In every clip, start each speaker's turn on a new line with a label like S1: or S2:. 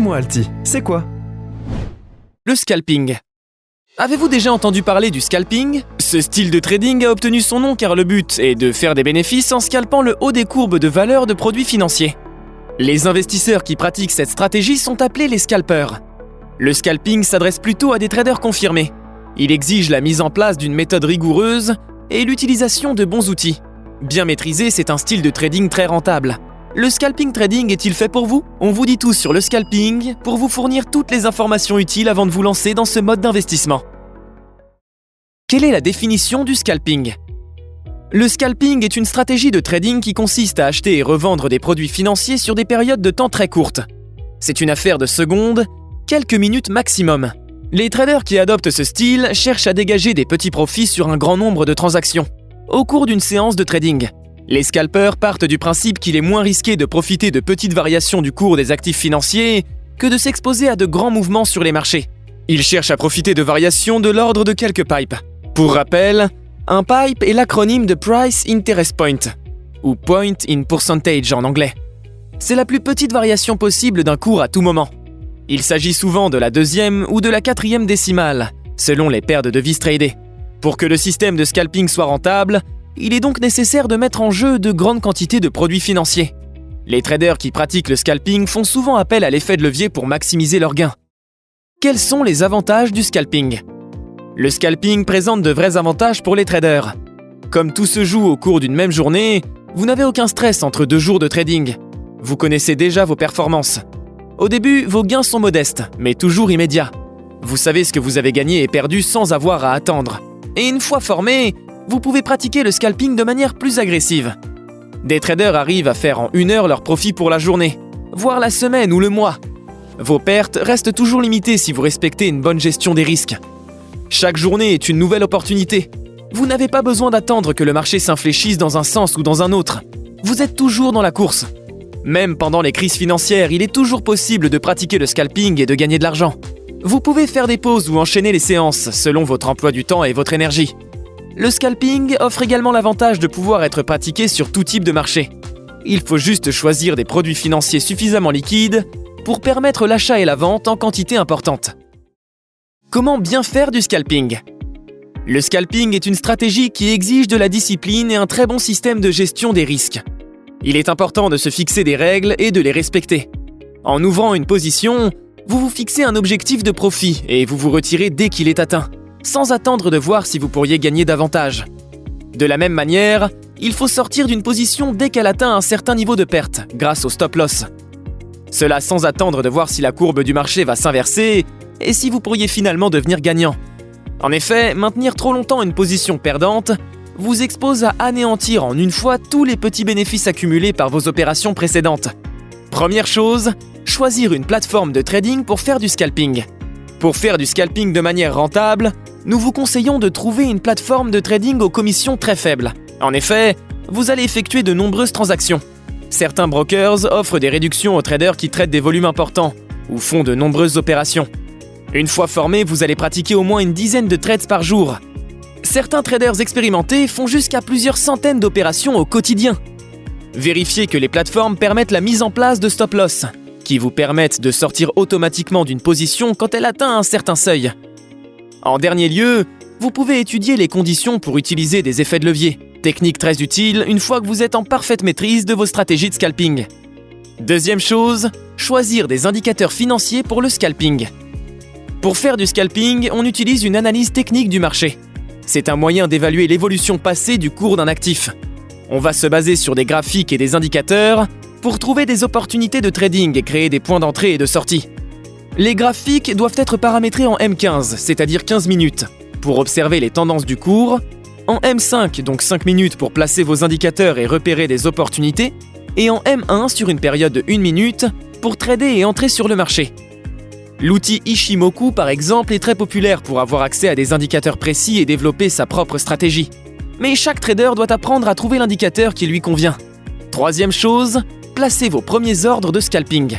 S1: Dis-moi Alti, c'est quoi ?
S2: Le scalping. Avez-vous déjà entendu parler du scalping ? Ce style de trading a obtenu son nom car le but est de faire des bénéfices en scalpant le haut des courbes de valeur de produits financiers. Les investisseurs qui pratiquent cette stratégie sont appelés les scalpers. Le scalping s'adresse plutôt à des traders confirmés. Il exige la mise en place d'une méthode rigoureuse et l'utilisation de bons outils. Bien maîtrisé, c'est un style de trading très rentable. Le scalping trading est-il fait pour vous ? On vous dit tout sur le scalping pour vous fournir toutes les informations utiles avant de vous lancer dans ce mode d'investissement. Quelle est la définition du scalping ? Le scalping est une stratégie de trading qui consiste à acheter et revendre des produits financiers sur des périodes de temps très courtes. C'est une affaire de secondes, quelques minutes maximum. Les traders qui adoptent ce style cherchent à dégager des petits profits sur un grand nombre de transactions. Au cours d'une séance de trading, les scalpers partent du principe qu'il est moins risqué de profiter de petites variations du cours des actifs financiers que de s'exposer à de grands mouvements sur les marchés. Ils cherchent à profiter de variations de l'ordre de quelques pipes. Pour rappel, un pipe est l'acronyme de Price Interest Point, ou Point in Percentage en anglais. C'est la plus petite variation possible d'un cours à tout moment. Il s'agit souvent de la 2e ou de la 4e décimale, selon les paires de devises tradées. Pour que le système de scalping soit rentable, il est donc nécessaire de mettre en jeu de grandes quantités de produits financiers. Les traders qui pratiquent le scalping font souvent appel à l'effet de levier pour maximiser leurs gains. Quels sont les avantages du scalping ? Le scalping présente de vrais avantages pour les traders. Comme tout se joue au cours d'une même journée, vous n'avez aucun stress entre 2 jours de trading. Vous connaissez déjà vos performances. Au début, vos gains sont modestes, mais toujours immédiats. Vous savez ce que vous avez gagné et perdu sans avoir à attendre. Et une fois formé, vous pouvez pratiquer le scalping de manière plus agressive. Des traders arrivent à faire en 1 heure leur profit pour la journée, voire la semaine ou le mois. Vos pertes restent toujours limitées si vous respectez une bonne gestion des risques. Chaque journée est une nouvelle opportunité. Vous n'avez pas besoin d'attendre que le marché s'infléchisse dans un sens ou dans un autre. Vous êtes toujours dans la course. Même pendant les crises financières, il est toujours possible de pratiquer le scalping et de gagner de l'argent. Vous pouvez faire des pauses ou enchaîner les séances selon votre emploi du temps et votre énergie. Le scalping offre également l'avantage de pouvoir être pratiqué sur tout type de marché. Il faut juste choisir des produits financiers suffisamment liquides pour permettre l'achat et la vente en quantité importante. Comment bien faire du scalping ? Le scalping est une stratégie qui exige de la discipline et un très bon système de gestion des risques. Il est important de se fixer des règles et de les respecter. En ouvrant une position, vous vous fixez un objectif de profit et vous vous retirez dès qu'il est atteint, sans attendre de voir si vous pourriez gagner davantage. De la même manière, il faut sortir d'une position dès qu'elle atteint un certain niveau de perte, grâce au stop-loss. Cela sans attendre de voir si la courbe du marché va s'inverser et si vous pourriez finalement devenir gagnant. En effet, maintenir trop longtemps une position perdante vous expose à anéantir en une fois tous les petits bénéfices accumulés par vos opérations précédentes. Première chose, choisir une plateforme de trading pour faire du scalping. Pour faire du scalping de manière rentable, nous vous conseillons de trouver une plateforme de trading aux commissions très faibles. En effet, vous allez effectuer de nombreuses transactions. Certains brokers offrent des réductions aux traders qui traitent des volumes importants ou font de nombreuses opérations. Une fois formé, vous allez pratiquer au moins une dizaine de trades par jour. Certains traders expérimentés font jusqu'à plusieurs centaines d'opérations au quotidien. Vérifiez que les plateformes permettent la mise en place de stop-loss, qui vous permettent de sortir automatiquement d'une position quand elle atteint un certain seuil. En dernier lieu, vous pouvez étudier les conditions pour utiliser des effets de levier, technique très utile une fois que vous êtes en parfaite maîtrise de vos stratégies de scalping. Deuxième chose, choisir des indicateurs financiers pour le scalping. Pour faire du scalping, on utilise une analyse technique du marché. C'est un moyen d'évaluer l'évolution passée du cours d'un actif. On va se baser sur des graphiques et des indicateurs pour trouver des opportunités de trading et créer des points d'entrée et de sortie. Les graphiques doivent être paramétrés en M15, c'est-à-dire 15 minutes, pour observer les tendances du cours, en M5, donc 5 minutes pour placer vos indicateurs et repérer des opportunités, et en M1 sur une période de 1 minute pour trader et entrer sur le marché. L'outil Ishimoku, par exemple, est très populaire pour avoir accès à des indicateurs précis et développer sa propre stratégie. Mais chaque trader doit apprendre à trouver l'indicateur qui lui convient. Troisième chose, placez vos premiers ordres de scalping.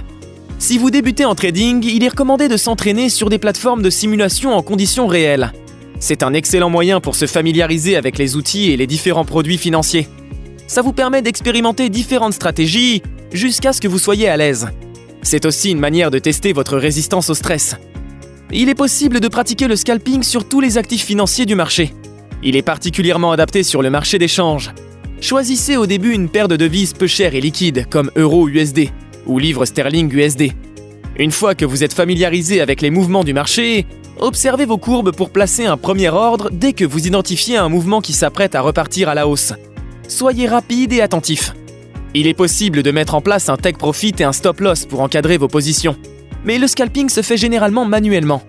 S2: Si vous débutez en trading, il est recommandé de s'entraîner sur des plateformes de simulation en conditions réelles. C'est un excellent moyen pour se familiariser avec les outils et les différents produits financiers. Ça vous permet d'expérimenter différentes stratégies jusqu'à ce que vous soyez à l'aise. C'est aussi une manière de tester votre résistance au stress. Il est possible de pratiquer le scalping sur tous les actifs financiers du marché. Il est particulièrement adapté sur le marché des changes. Choisissez au début une paire de devises peu chères et liquides comme euro USD ou livre sterling USD. Une fois que vous êtes familiarisé avec les mouvements du marché, observez vos courbes pour placer un premier ordre dès que vous identifiez un mouvement qui s'apprête à repartir à la hausse. Soyez rapide et attentif. Il est possible de mettre en place un take profit et un stop loss pour encadrer vos positions. Mais le scalping se fait généralement manuellement.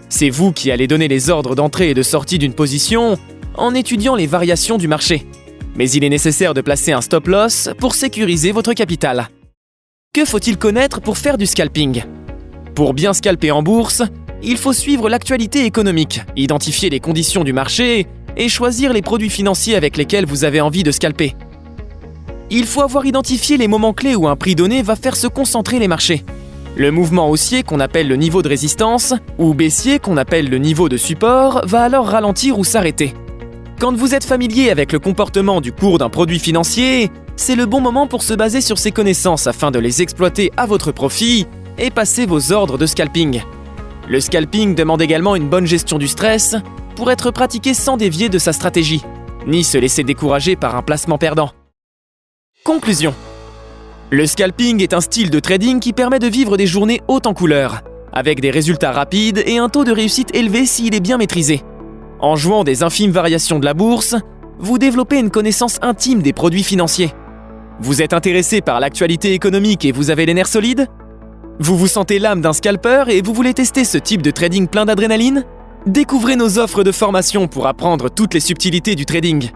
S2: C'est vous qui allez donner les ordres d'entrée et de sortie d'une position en étudiant les variations du marché. Mais il est nécessaire de placer un stop loss pour sécuriser votre capital. Que faut-il connaître pour faire du scalping ? Pour bien scalper en bourse, il faut suivre l'actualité économique, identifier les conditions du marché et choisir les produits financiers avec lesquels vous avez envie de scalper. Il faut avoir identifié les moments clés où un prix donné va faire se concentrer les marchés. Le mouvement haussier qu'on appelle le niveau de résistance ou baissier qu'on appelle le niveau de support va alors ralentir ou s'arrêter. Quand vous êtes familier avec le comportement du cours d'un produit financier, c'est le bon moment pour se baser sur ces connaissances afin de les exploiter à votre profit et passer vos ordres de scalping. Le scalping demande également une bonne gestion du stress pour être pratiqué sans dévier de sa stratégie, ni se laisser décourager par un placement perdant. Conclusion. Le scalping est un style de trading qui permet de vivre des journées hautes en couleurs, avec des résultats rapides et un taux de réussite élevé s'il est bien maîtrisé. En jouant des infimes variations de la bourse, vous développez une connaissance intime des produits financiers. Vous êtes intéressé par l'actualité économique et vous avez les nerfs solides ? Vous vous sentez l'âme d'un scalper et vous voulez tester ce type de trading plein d'adrénaline ? Découvrez nos offres de formation pour apprendre toutes les subtilités du trading.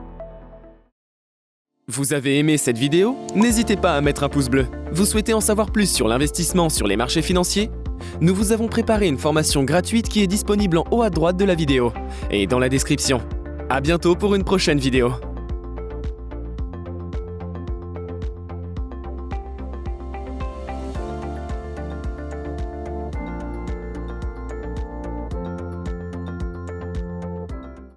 S2: Vous avez aimé cette vidéo ? N'hésitez pas à mettre un pouce bleu. Vous souhaitez en savoir plus sur l'investissement sur les marchés financiers ? Nous vous avons préparé une formation gratuite qui est disponible en haut à droite de la vidéo et dans la description. À bientôt pour une prochaine vidéo.